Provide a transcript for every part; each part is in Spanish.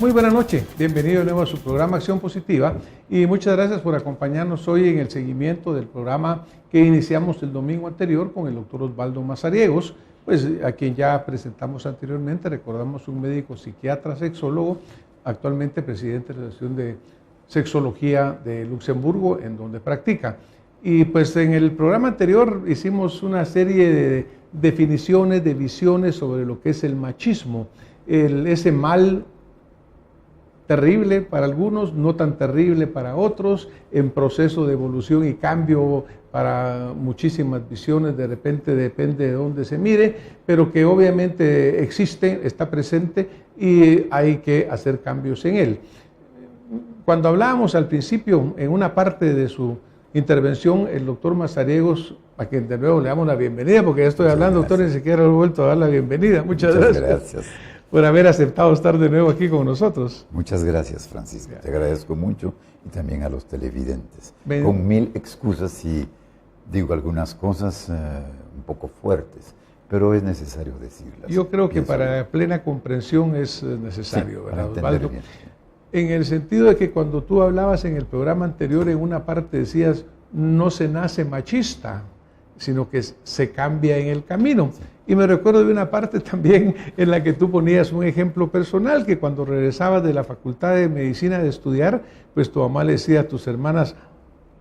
Muy buena noche, bienvenido de nuevo a su programa Acción Positiva y muchas gracias por acompañarnos hoy en el seguimiento del programa que iniciamos el domingo anterior con el doctor Osvaldo Mazariegos, pues a quien ya presentamos anteriormente. Recordamos un médico psiquiatra sexólogo, actualmente presidente de la Asociación de Sexología de Luxemburgo, en donde practica. Y pues en el programa anterior hicimos una serie de definiciones, de visiones sobre lo que es el machismo, ese mal terrible para algunos, no tan terrible para otros, en proceso de evolución y cambio para muchísimas visiones, de repente depende de dónde se mire, pero que obviamente existe, está presente y hay que hacer cambios en él. Cuando hablábamos al principio, en una parte de su intervención, el doctor Mazariegos, a quien de nuevo le damos la bienvenida, porque ya estoy hablando, doctor, ni siquiera he vuelto a dar la bienvenida. Muchas gracias por haber aceptado estar de nuevo aquí con nosotros. Muchas gracias, Francisco. Te agradezco mucho y también a los televidentes. Con mil excusas si digo algunas cosas un poco fuertes, pero es necesario decirlas. Yo creo que para plena comprensión es necesario, sí, ¿verdad, Osvaldo? Bien. En el sentido de que cuando tú hablabas en el programa anterior, en una parte decías, no se nace machista, sino que se cambia en el camino. Sí. Y me recuerdo de una parte también en la que tú ponías un ejemplo personal, que cuando regresabas de la Facultad de Medicina de estudiar, pues tu mamá le decía a tus hermanas,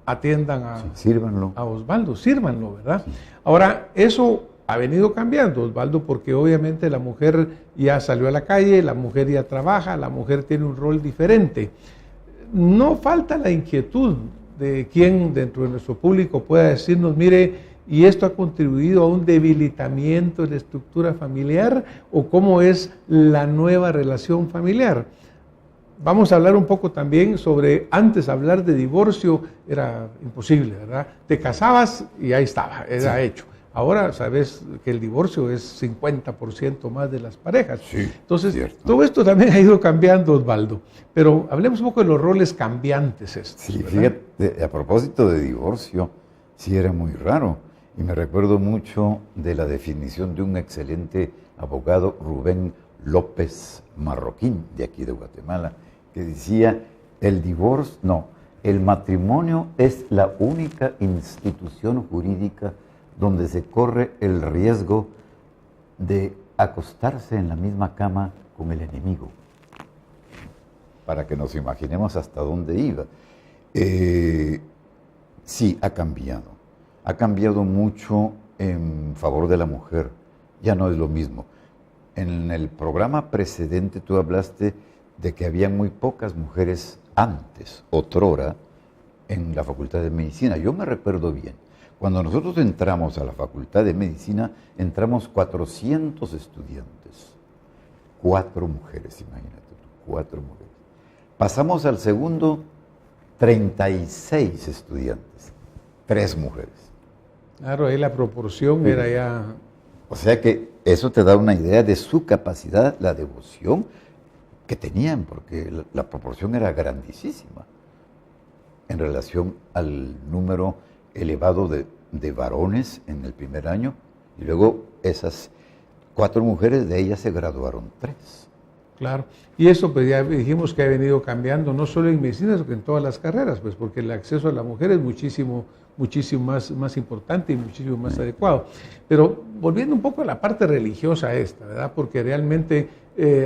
atiendan a Osvaldo, sírvanlo, ¿verdad? Sí. Ahora, eso ha venido cambiando, Osvaldo, porque obviamente la mujer ya salió a la calle, la mujer ya trabaja, la mujer tiene un rol diferente. No falta la inquietud de quien dentro de nuestro público pueda decirnos, mire, ¿y esto ha contribuido a un debilitamiento de la estructura familiar o cómo es la nueva relación familiar? Vamos a hablar un poco también sobre, antes hablar de divorcio era imposible, ¿verdad? Te casabas y ahí estaba, era sí. Hecho. Ahora sabes que el divorcio es 50% más de las parejas. Sí, entonces, cierto. Todo esto también ha ido cambiando, Osvaldo. Pero hablemos un poco de los roles cambiantes estos, sí, ¿verdad? Fíjate, a propósito de divorcio, sí era muy raro. Y me recuerdo mucho de la definición de un excelente abogado, Rubén López Marroquín, de aquí de Guatemala, que decía, el matrimonio es la única institución jurídica donde se corre el riesgo de acostarse en la misma cama con el enemigo. Para que nos imaginemos hasta dónde iba. Sí, ha cambiado. Ha cambiado mucho en favor de la mujer. Ya no es lo mismo. En el programa precedente tú hablaste de que había muy pocas mujeres antes, otrora, en la Facultad de Medicina. Yo me recuerdo bien. Cuando nosotros entramos a la Facultad de Medicina, entramos 400 estudiantes. 4 mujeres, imagínate tú, 4 mujeres. Pasamos al segundo, 36 estudiantes, 3 mujeres. Claro, ahí la proporción era ya... O sea que eso te da una idea de su capacidad, la devoción que tenían, porque la proporción era grandísima en relación al número elevado de varones en el primer año, y luego esas 4 mujeres, de ellas se graduaron 3. Claro, y eso pues ya dijimos que ha venido cambiando, no solo en medicina, sino que en todas las carreras, pues porque el acceso a la mujer es muchísimo más importante y muchísimo más adecuado. Pero volviendo un poco a la parte religiosa esta, ¿verdad? Porque realmente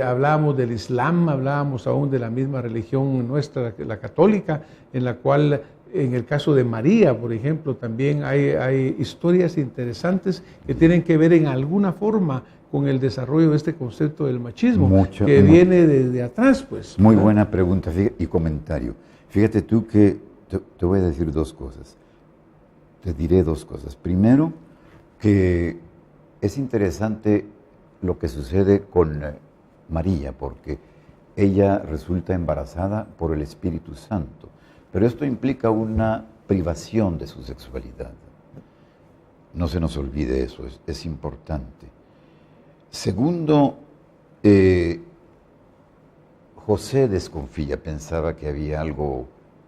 hablábamos del Islam, hablábamos aún de la misma religión nuestra, la católica, en la cual, en el caso de María, por ejemplo, también hay historias interesantes que tienen que ver en alguna forma con el desarrollo de este concepto del machismo, que viene desde atrás, pues. Muy buena pregunta y comentario. Fíjate tú que te voy a decir 2 cosas. Te diré 2 cosas. Primero, que es interesante lo que sucede con María, porque ella resulta embarazada por el Espíritu Santo. Pero esto implica una privación de su sexualidad. No se nos olvide eso, es importante. Segundo, José desconfía, pensaba que había algo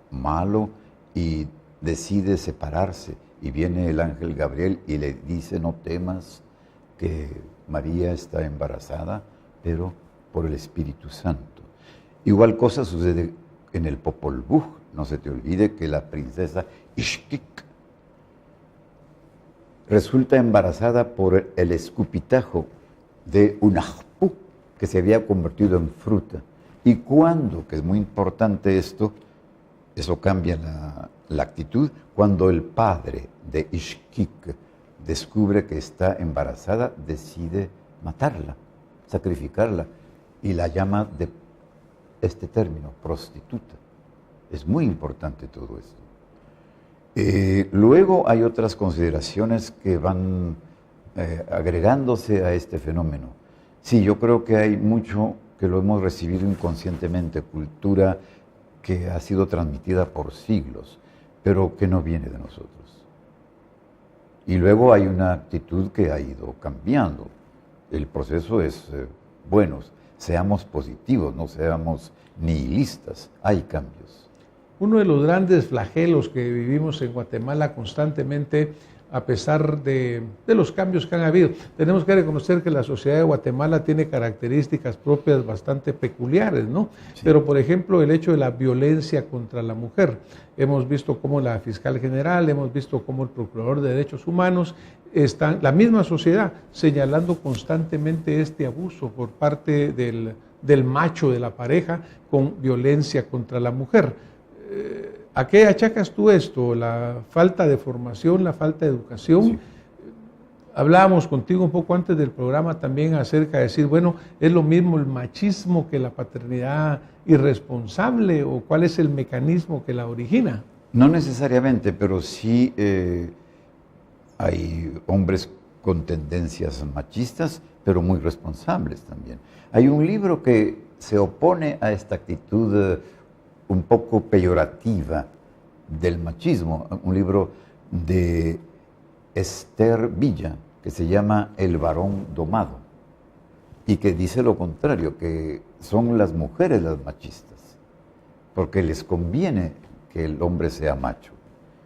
malo y decide separarse. Y viene el ángel Gabriel y le dice, no temas, que María está embarazada, pero por el Espíritu Santo. Igual cosa sucede en el Popol Vuh. No se te olvide que la princesa Ishkik resulta embarazada por el escupitajo de un ajpú que se había convertido en fruta. Y cuando, que es muy importante esto, eso cambia la actitud, cuando el padre de Ishkik descubre que está embarazada, decide matarla, sacrificarla, y la llama de este término, prostituta. Es muy importante todo esto. Luego hay otras consideraciones que van agregándose a este fenómeno. Sí, yo creo que hay mucho que lo hemos recibido inconscientemente, cultura que ha sido transmitida por siglos, pero que no viene de nosotros. Y luego hay una actitud que ha ido cambiando. El proceso es bueno, seamos positivos, no seamos nihilistas, hay cambios. Uno de los grandes flagelos que vivimos en Guatemala constantemente, a pesar de los cambios que han habido, tenemos que reconocer que la sociedad de Guatemala tiene características propias bastante peculiares, ¿no? Sí. Pero, por ejemplo, el hecho de la violencia contra la mujer. Hemos visto cómo la fiscal general, hemos visto cómo el procurador de derechos humanos, están, la misma sociedad, señalando constantemente este abuso por parte del macho de la pareja con violencia contra la mujer. ¿A qué achacas tú esto? ¿La falta de formación, la falta de educación? Sí. Hablábamos contigo un poco antes del programa también acerca de decir, bueno, ¿es lo mismo el machismo que la paternidad irresponsable o cuál es el mecanismo que la origina? No necesariamente, pero sí hay hombres con tendencias machistas, pero muy responsables también. Hay un libro que se opone a esta actitud un poco peyorativa del machismo, un libro de Esther Villa, que se llama El varón domado, y que dice lo contrario, que son las mujeres las machistas, porque les conviene que el hombre sea macho.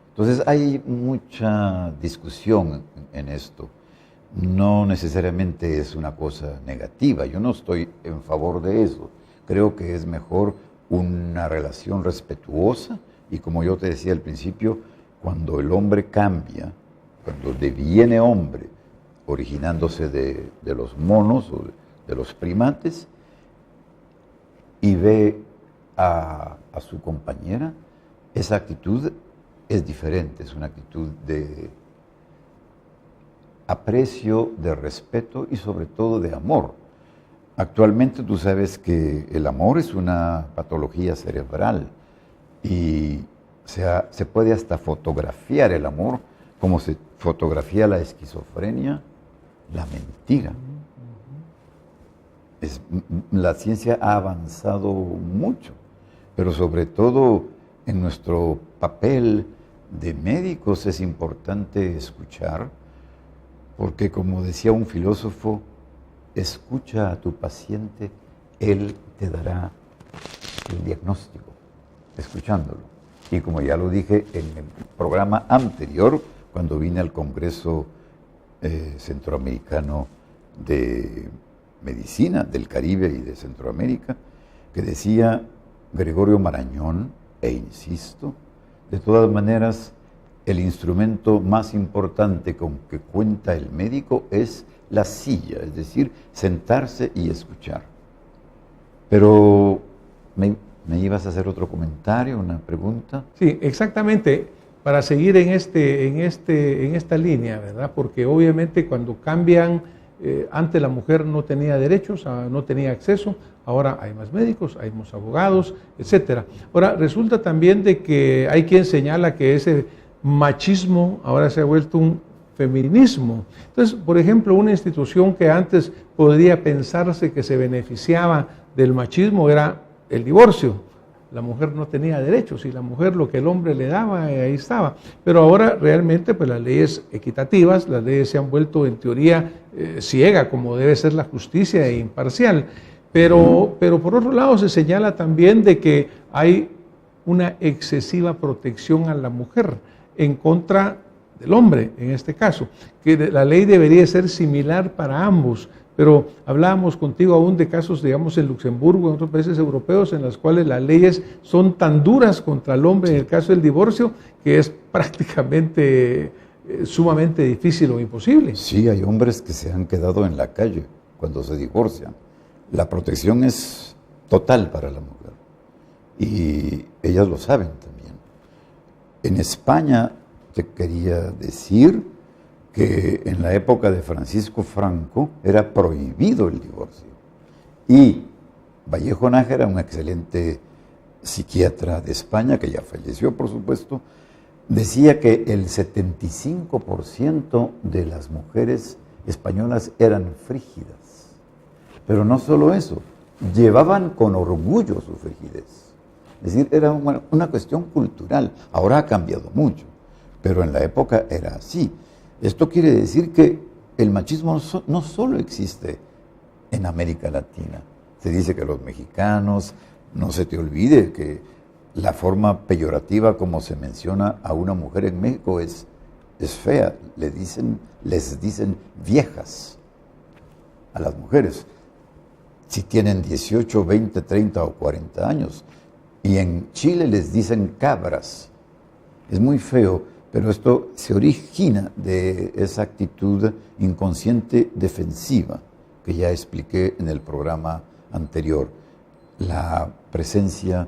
Entonces hay mucha discusión en esto. No necesariamente es una cosa negativa, yo no estoy en favor de eso. Creo que es mejor una relación respetuosa y, como yo te decía al principio, cuando el hombre cambia, cuando deviene hombre, originándose de los monos o de los primates, y ve a su compañera, esa actitud es diferente, es una actitud de aprecio, de respeto y sobre todo de amor. Actualmente tú sabes que el amor es una patología cerebral y se puede hasta fotografiar el amor como se fotografía la esquizofrenia, la mentira. La ciencia ha avanzado mucho, pero sobre todo en nuestro papel de médicos es importante escuchar, porque como decía un filósofo, escucha a tu paciente, él te dará el diagnóstico, escuchándolo. Y como ya lo dije en el programa anterior, cuando vine al Congreso Centroamericano de Medicina del Caribe y de Centroamérica, que decía Gregorio Marañón, e insisto, de todas maneras, el instrumento más importante con que cuenta el médico es la silla, es decir, sentarse y escuchar. Pero me ibas a hacer otro comentario, una pregunta. Sí, exactamente, para seguir en esta línea, ¿verdad? Porque obviamente cuando cambian, antes la mujer no tenía derechos, no tenía acceso, ahora hay más médicos, hay más abogados, etcétera. Ahora, resulta también de que hay quien señala que ese machismo ahora se ha vuelto un feminismo. Entonces, por ejemplo, una institución que antes podría pensarse que se beneficiaba del machismo era el divorcio. La mujer no tenía derechos y la mujer lo que el hombre le daba, ahí estaba. Pero ahora realmente pues las leyes equitativas, las leyes se han vuelto en teoría ciega, como debe ser la justicia e imparcial. Pero por otro lado se señala también de que hay una excesiva protección a la mujer en contra del hombre, en este caso, que la ley debería ser similar para ambos, pero hablábamos contigo aún de casos, digamos, en Luxemburgo, en otros países europeos, en los cuales las leyes son tan duras contra el hombre en el caso del divorcio, que es prácticamente sumamente difícil o imposible. Sí, hay hombres que se han quedado en la calle cuando se divorcian. La protección es total para la mujer y ellas lo saben también. En España, te quería decir que en la época de Francisco Franco era prohibido el divorcio. Y Vallejo Nájera, un excelente psiquiatra de España, que ya falleció por supuesto, decía que el 75% de las mujeres españolas eran frígidas. Pero no solo eso, llevaban con orgullo su frigidez. Es decir, era una cuestión cultural. Ahora ha cambiado mucho, pero en la época era así. Esto quiere decir que el machismo no solo existe en América Latina. Se dice que los mexicanos, no se te olvide que la forma peyorativa como se menciona a una mujer en México es fea. Les dicen viejas a las mujeres, si tienen 18, 20, 30 o 40 años. Y en Chile les dicen cabras. Es muy feo. Pero esto se origina de esa actitud inconsciente defensiva que ya expliqué en el programa anterior. La presencia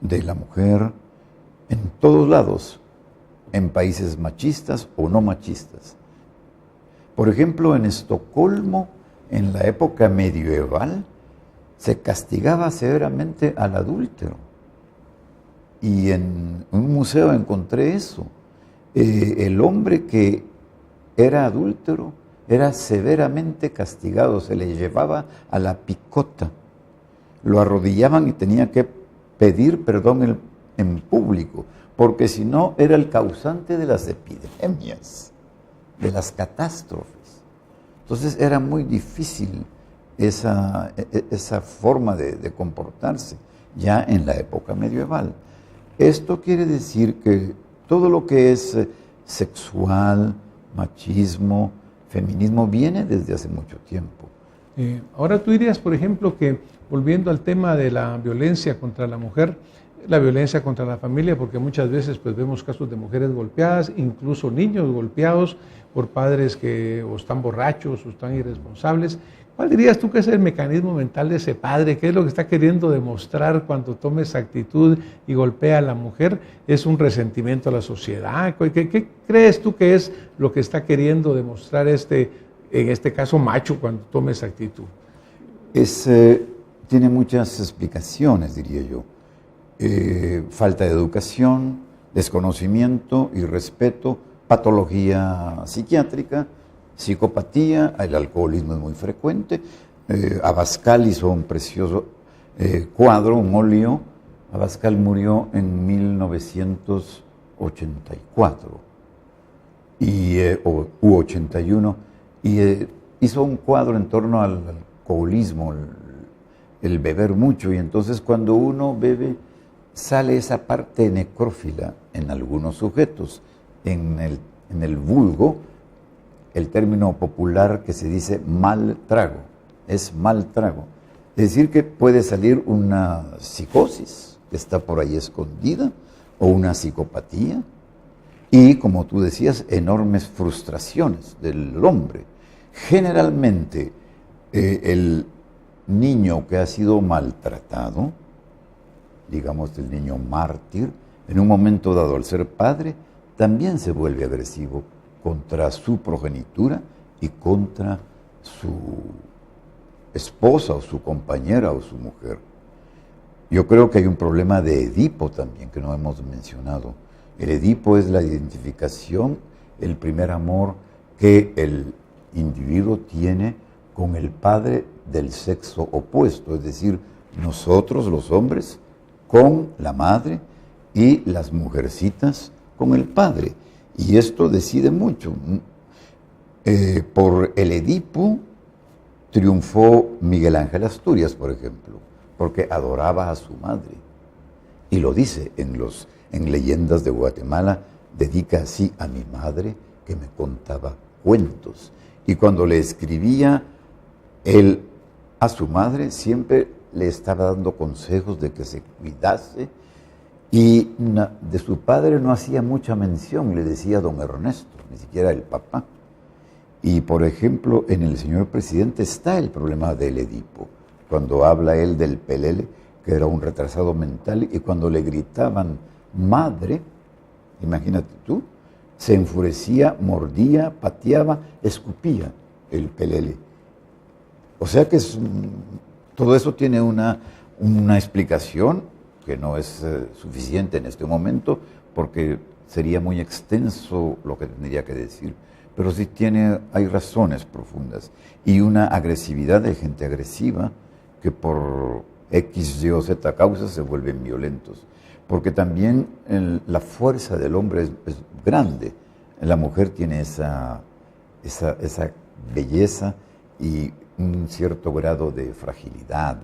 de la mujer en todos lados, en países machistas o no machistas. Por ejemplo, en Estocolmo, en la época medieval, se castigaba severamente al adúltero. Y en un museo encontré eso. El hombre que era adúltero era severamente castigado, se le llevaba a la picota, lo arrodillaban y tenía que pedir perdón en público, porque si no era el causante de las epidemias, de las catástrofes. Entonces era muy difícil esa forma de comportarse ya en la época medieval. Esto quiere decir que todo lo que es sexual, machismo, feminismo, viene desde hace mucho tiempo. Ahora tú dirías, por ejemplo, que volviendo al tema de la violencia contra la mujer, la violencia contra la familia, porque muchas veces pues vemos casos de mujeres golpeadas, incluso niños golpeados por padres que o están borrachos o están irresponsables. ¿Cuál dirías tú que es el mecanismo mental de ese padre? ¿Qué es lo que está queriendo demostrar cuando toma esa actitud y golpea a la mujer? ¿Es un resentimiento a la sociedad? ¿Qué crees tú que es lo que está queriendo demostrar en este caso macho cuando toma esa actitud? Tiene muchas explicaciones, diría yo. Falta de educación, desconocimiento, irrespeto, patología psiquiátrica, psicopatía, el alcoholismo es muy frecuente. Abascal hizo un precioso cuadro, un óleo. Abascal murió en 1984 u 81 y hizo un cuadro en torno al alcoholismo, el beber mucho, y entonces cuando uno bebe sale esa parte necrófila en algunos sujetos. En el vulgo, el término popular que se dice mal trago, es mal trago. Es decir, que puede salir una psicosis que está por ahí escondida, o una psicopatía, y como tú decías, enormes frustraciones del hombre. Generalmente, el niño que ha sido maltratado, digamos el niño mártir, en un momento dado al ser padre, también se vuelve agresivo contra su progenitura y contra su esposa o su compañera o su mujer. Yo creo que hay un problema de Edipo también que no hemos mencionado. El Edipo es la identificación, el primer amor que el individuo tiene con el padre del sexo opuesto, es decir, nosotros los hombres con la madre y las mujercitas con el padre. Y esto decide mucho. Por el Edipo triunfó Miguel Ángel Asturias, por ejemplo, porque adoraba a su madre. Y lo dice en Leyendas de Guatemala, dedica así a mi madre que me contaba cuentos. Y cuando le escribía Él a su madre siempre le estaba dando consejos de que se cuidase y de su padre no hacía mucha mención, le decía don Ernesto, ni siquiera el papá. Y por ejemplo, en el señor presidente está el problema del Edipo, cuando habla él del pelele, que era un retrasado mental, y cuando le gritaban madre, imagínate tú, se enfurecía, mordía, pateaba, escupía el pelele. O sea que todo eso tiene una explicación que no es suficiente en este momento, porque sería muy extenso lo que tendría que decir. Pero sí hay razones profundas y una agresividad de gente agresiva que por X, Y o Z causas se vuelven violentos. Porque también la fuerza del hombre es grande. La mujer tiene esa belleza y un cierto grado de fragilidad,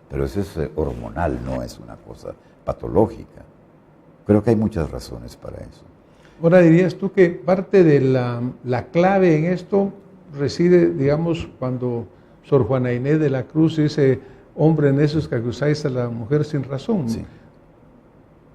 pero eso es hormonal, no es una cosa patológica. Creo que hay muchas razones para eso. Ahora, dirías tú que parte de la clave en esto reside, digamos, cuando Sor Juana Inés de la Cruz dice, hombre necios que acusáis a la mujer sin razón. Sí.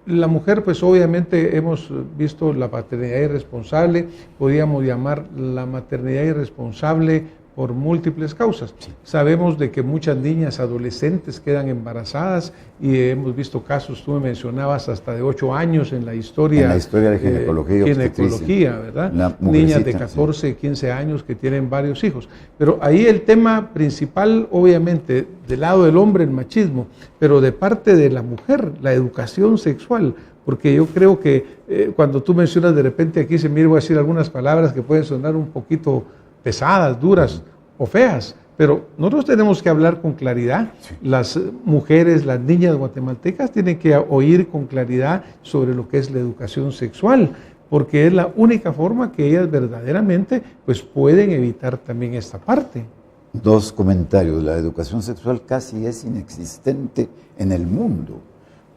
La mujer, pues obviamente hemos visto la paternidad irresponsable, podríamos llamar la maternidad irresponsable por múltiples causas. Sí. Sabemos de que muchas niñas adolescentes quedan embarazadas y hemos visto casos, tú me mencionabas, hasta de 8 años en la historia. En la historia de ginecología y ginecología, ¿verdad? Niñas de 14, sí. 15 años que tienen varios hijos. Pero ahí el tema principal, obviamente, del lado del hombre, el machismo, pero de parte de la mujer, la educación sexual. Porque yo creo que cuando tú mencionas de repente aquí, se me iba a decir algunas palabras que pueden sonar un poquito pesadas, duras o feas, pero nosotros tenemos que hablar con claridad. Sí. Las mujeres, las niñas guatemaltecas tienen que oír con claridad sobre lo que es la educación sexual, porque es la única forma que ellas verdaderamente pues, pueden evitar también esta parte. 2 comentarios. La educación sexual casi es inexistente en el mundo.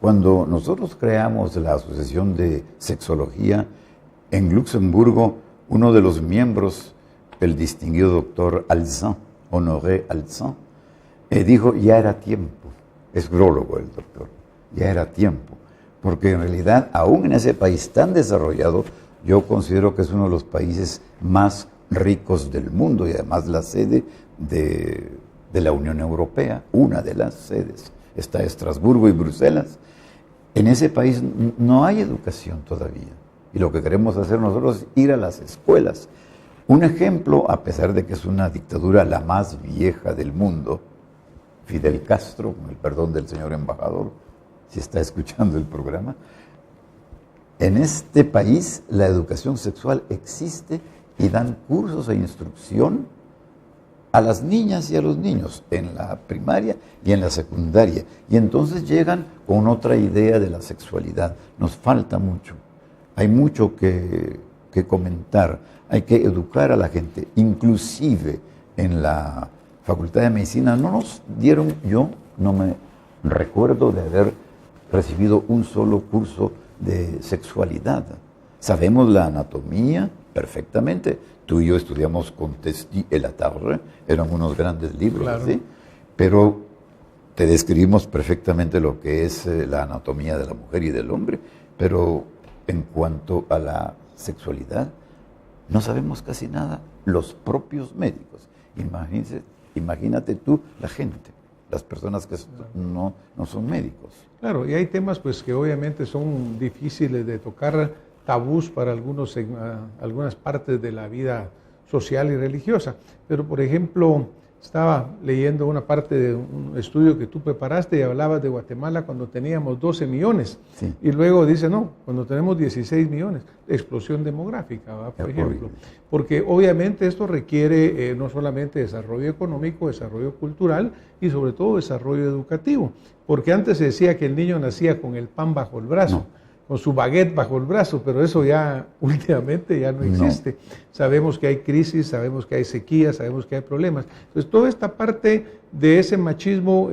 Cuando nosotros creamos la Asociación de Sexología en Luxemburgo, uno de los miembros, el distinguido doctor Alzan, Honoré Alzan, dijo, ya era tiempo, es grólogo el doctor, ya era tiempo, porque en realidad, aún en ese país tan desarrollado, yo considero que es uno de los países más ricos del mundo y además la sede de la Unión Europea, una de las sedes, está Estrasburgo y Bruselas. En ese país no hay educación todavía y lo que queremos hacer nosotros es ir a las escuelas. Un ejemplo, a pesar de que es una dictadura la más vieja del mundo, Fidel Castro, con el perdón del señor embajador, si está escuchando el programa, en este país la educación sexual existe y dan cursos e instrucción a las niñas y a los niños en la primaria y en la secundaria. Y entonces llegan con otra idea de la sexualidad. Nos falta mucho, hay mucho que comentar. Hay que educar a la gente, inclusive en la Facultad de Medicina no nos dieron, yo no me recuerdo de haber recibido un solo curso de sexualidad. Sabemos la anatomía perfectamente, tú y yo estudiamos con Testi et la Tarre, eran unos grandes libros, claro. ¿Sí? Pero te describimos perfectamente lo que es la anatomía de la mujer y del hombre, pero en cuanto a la sexualidad, no sabemos casi nada los propios médicos. Imagínate tú la gente, las personas que no son médicos. Claro, y hay temas pues que obviamente son difíciles de tocar, tabús para algunas partes de la vida social y religiosa. Pero por ejemplo, estaba leyendo una parte de un estudio que tú preparaste y hablabas de Guatemala cuando teníamos 12 millones. Sí. Y luego dice, no, cuando tenemos 16 millones, explosión demográfica, ¿va? Por ejemplo. Porque obviamente esto requiere no solamente desarrollo económico, desarrollo cultural y sobre todo desarrollo educativo. Porque antes se decía que el niño nacía con el pan bajo el brazo. No. Con su baguette bajo el brazo, pero eso ya últimamente ya no existe. No. Sabemos que hay crisis, sabemos que hay sequía, sabemos que hay problemas. Entonces, toda esta parte de ese machismo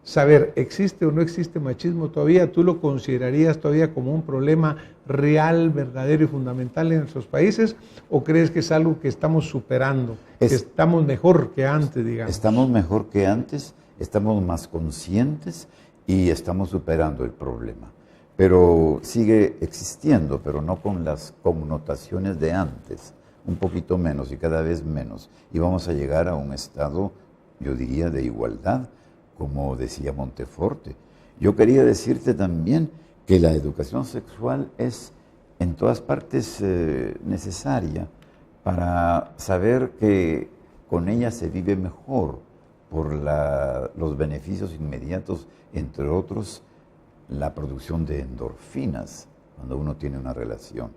saber, ¿existe o no existe machismo todavía? ¿Tú lo considerarías todavía como un problema real, verdadero y fundamental en nuestros países? ¿O crees que es algo que estamos superando, que estamos mejor que antes, digamos? Estamos mejor que antes, estamos más conscientes y estamos superando el problema. Pero sigue existiendo, pero no con las connotaciones de antes, un poquito menos y cada vez menos. Y vamos a llegar a un estado, yo diría, de igualdad, como decía Monteforte. Yo quería decirte también que la educación sexual es en todas partes necesaria para saber que con ella se vive mejor por los beneficios inmediatos, entre otros, la producción de endorfinas cuando uno tiene una relación.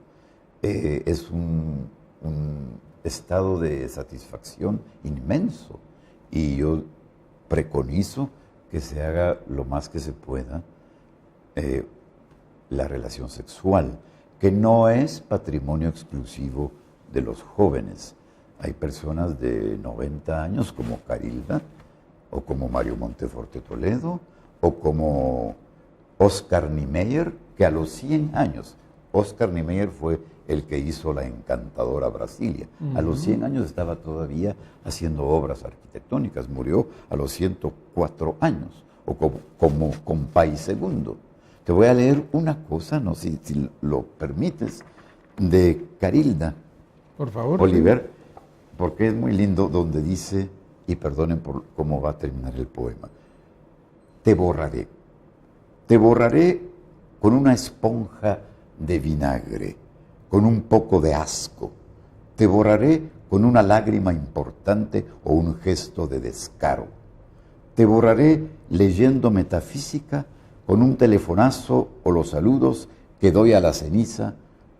Es un estado de satisfacción inmenso y yo preconizo que se haga lo más que se pueda la relación sexual, que no es patrimonio exclusivo de los jóvenes. Hay personas de 90 años como Carilda, o como Mario Monteforte Toledo, o como Oscar Niemeyer, que a los 100 años, Oscar Niemeyer fue el que hizo la encantadora Brasilia. A los 100 años estaba todavía haciendo obras arquitectónicas, murió a los 104 años, o como Compay II. Te voy a leer una cosa, no sé si lo permites, de Carilda. Por favor. Oliver, sí. Porque es muy lindo donde dice, y perdonen por cómo va a terminar el poema, te borraré con una esponja de vinagre, con un poco de asco. Te borraré con una lágrima importante o un gesto de descaro. Te borraré leyendo metafísica con un telefonazo o los saludos que doy a la ceniza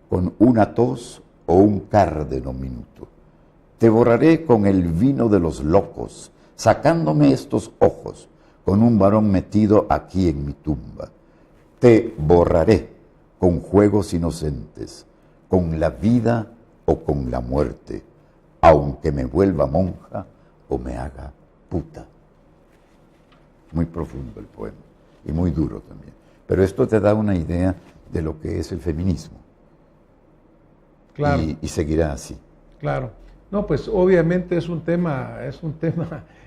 con una tos o un cárdeno minuto. Te borraré con el vino de los locos, sacándome estos ojos con un varón metido aquí en mi tumba. Te borraré con juegos inocentes, con la vida o con la muerte, aunque me vuelva monja o me haga puta. Muy profundo el poema y muy duro también. Pero esto te da una idea de lo que es el feminismo. Claro. Y seguirá así. Claro. No, pues obviamente es un tema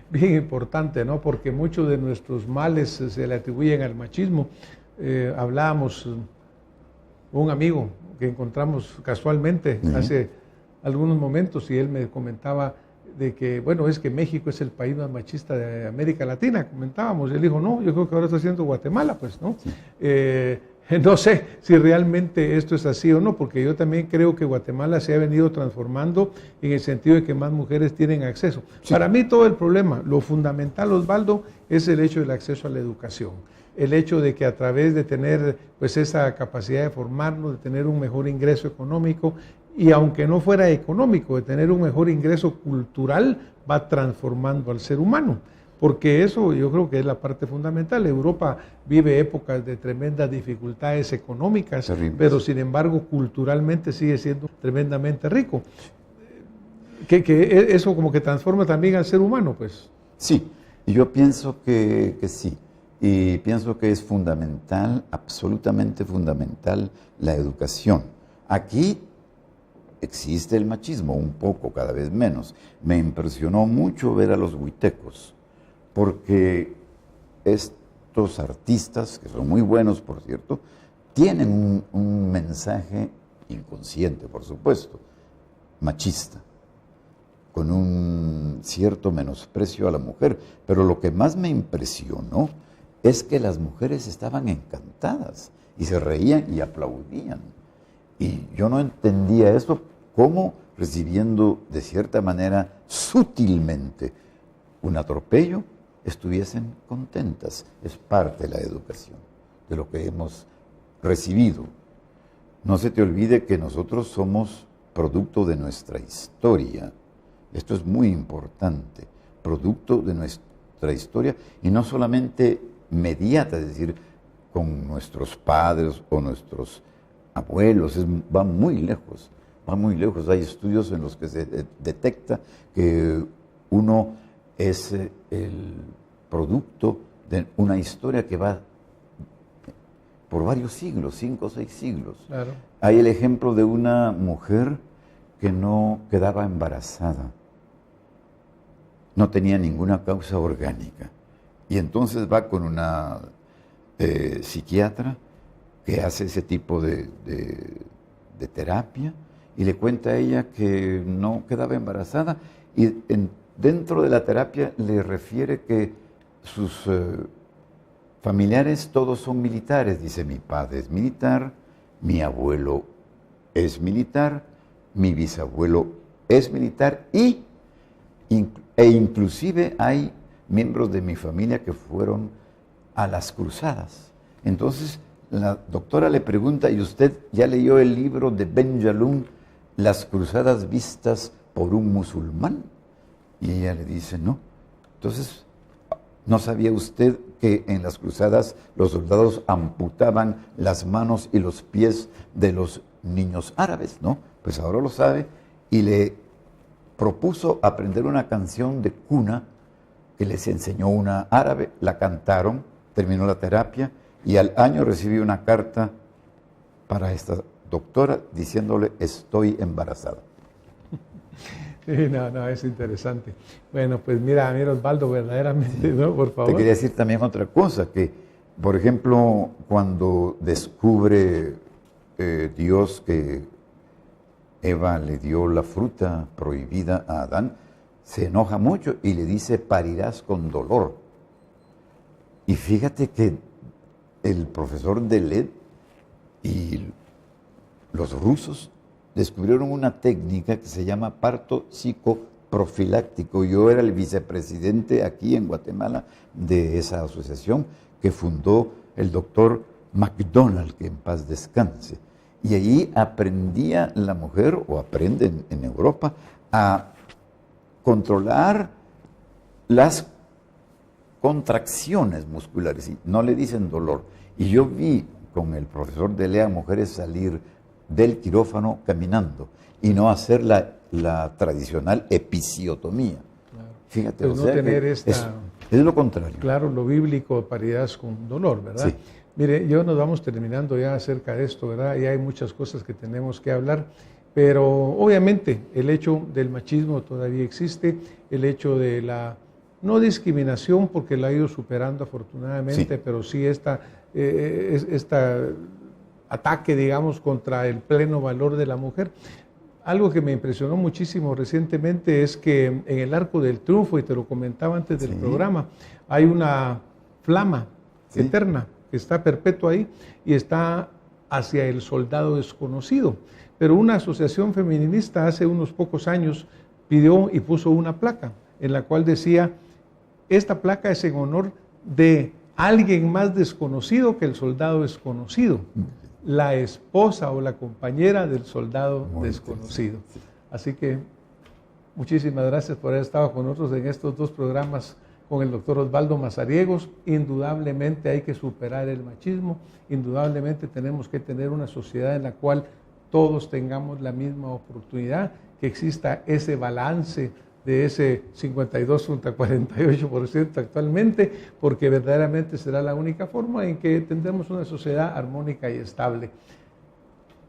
bien importante, ¿no? Porque muchos de nuestros males se le atribuyen al machismo. Hablábamos, un amigo que encontramos casualmente hace algunos momentos, y él me comentaba de que, bueno, es que México es el país más machista de América Latina, comentábamos, y él dijo, no, yo creo que ahora está haciendo Guatemala, pues, ¿no? Sí. No sé si realmente esto es así o no, porque yo también creo que Guatemala se ha venido transformando en el sentido de que más mujeres tienen acceso. Sí. Para mí todo el problema, lo fundamental, Osvaldo, es el hecho del acceso a la educación. El hecho de que a través de tener pues esa capacidad de formarnos, de tener un mejor ingreso económico, y aunque no fuera económico, de tener un mejor ingreso cultural, va transformando al ser humano. Porque eso yo creo que es la parte fundamental. Europa vive épocas de tremendas dificultades económicas, pero sin embargo culturalmente sigue siendo tremendamente rico. Que eso como que transforma también al ser humano, pues. Sí, yo pienso que sí. Y pienso que es fundamental, absolutamente fundamental, la educación. Aquí existe el machismo, un poco, cada vez menos. Me impresionó mucho ver a los huitecos, porque estos artistas, que son muy buenos, por cierto, tienen un mensaje inconsciente, por supuesto, machista, con un cierto menosprecio a la mujer. Pero lo que más me impresionó es que las mujeres estaban encantadas y se reían y aplaudían. Y yo no entendía eso, cómo recibiendo de cierta manera sutilmente un atropello, estuviesen contentas. Es parte de la educación, de lo que hemos recibido. No se te olvide que nosotros somos producto de nuestra historia. Esto es muy importante, producto de nuestra historia, y no solamente mediata, es decir, con nuestros padres o nuestros abuelos, va muy lejos, va muy lejos. Hay estudios en los que se detecta que uno es el producto de una historia que va por varios siglos, 5 o 6 siglos. Claro. Hay el ejemplo de una mujer que no quedaba embarazada, no tenía ninguna causa orgánica, y entonces va con una psiquiatra que hace ese tipo de terapia, y le cuenta a ella que no quedaba embarazada, y dentro de la terapia le refiere que sus familiares todos son militares. Dice, mi padre es militar, mi abuelo es militar, mi bisabuelo es militar, e inclusive hay miembros de mi familia que fueron a las cruzadas. Entonces la doctora le pregunta, ¿y usted ya leyó el libro de Ben Jalloun, Las cruzadas vistas por un musulmán? Y ella le dice, no. Entonces, ¿no sabía usted que en las cruzadas los soldados amputaban las manos y los pies de los niños árabes? No, pues ahora lo sabe, y le propuso aprender una canción de cuna que les enseñó una árabe, la cantaron, terminó la terapia, y al año recibí una carta para esta doctora diciéndole, estoy embarazada. Sí, no, es interesante. Bueno, pues mira Osvaldo, verdaderamente, ¿no? Por favor. Te quería decir también otra cosa, que, por ejemplo, cuando descubre Dios que Eva le dio la fruta prohibida a Adán, se enoja mucho y le dice, parirás con dolor. Y fíjate que el profesor Deled y los rusos descubrieron una técnica que se llama parto psicoprofiláctico. Yo era el vicepresidente aquí en Guatemala de esa asociación que fundó el doctor McDonald, que en paz descanse. Y allí aprendía la mujer, o aprenden en Europa, a controlar las contracciones musculares, y no le dicen dolor. Y yo vi con el profesor de Lea mujeres salir del quirófano caminando y no hacer la tradicional episiotomía. Claro. Fíjate, pues no tener es lo contrario. Claro, lo bíblico, paridad con dolor, ¿verdad? Sí. Mire, yo nos vamos terminando ya acerca de esto, ¿verdad? Y hay muchas cosas que tenemos que hablar, pero obviamente el hecho del machismo todavía existe, el hecho de la no discriminación, porque la ha ido superando afortunadamente, sí, pero sí esta ataque, digamos, contra el pleno valor de la mujer. Algo que me impresionó muchísimo recientemente es que en el Arco del Triunfo, y te lo comentaba antes del programa, hay una flama eterna que está perpetua ahí y está hacia el soldado desconocido. Pero una asociación feminista hace unos pocos años pidió y puso una placa en la cual decía, esta placa es en honor de alguien más desconocido que el soldado desconocido, la esposa o la compañera del soldado desconocido. Así que muchísimas gracias por haber estado con nosotros en estos 2 programas con el doctor Osvaldo Mazariegos. Indudablemente hay que superar el machismo, indudablemente tenemos que tener una sociedad en la cual todos tengamos la misma oportunidad, que exista ese balance de ese 52 contra 48% actualmente, porque verdaderamente será la única forma en que tendremos una sociedad armónica y estable.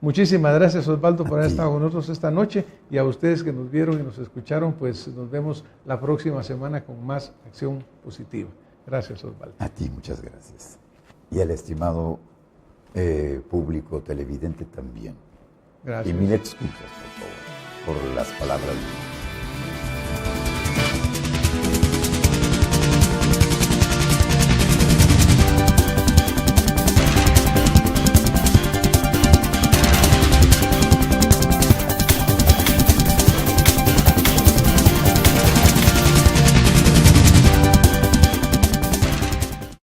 Muchísimas gracias, Osvaldo, por haber estado con nosotros esta noche, y a ustedes que nos vieron y nos escucharon, pues nos vemos la próxima semana con más acción positiva. Gracias, Osvaldo. A ti, muchas gracias. Y al estimado público televidente también. Gracias. Y mil excusas, por favor, por las palabras.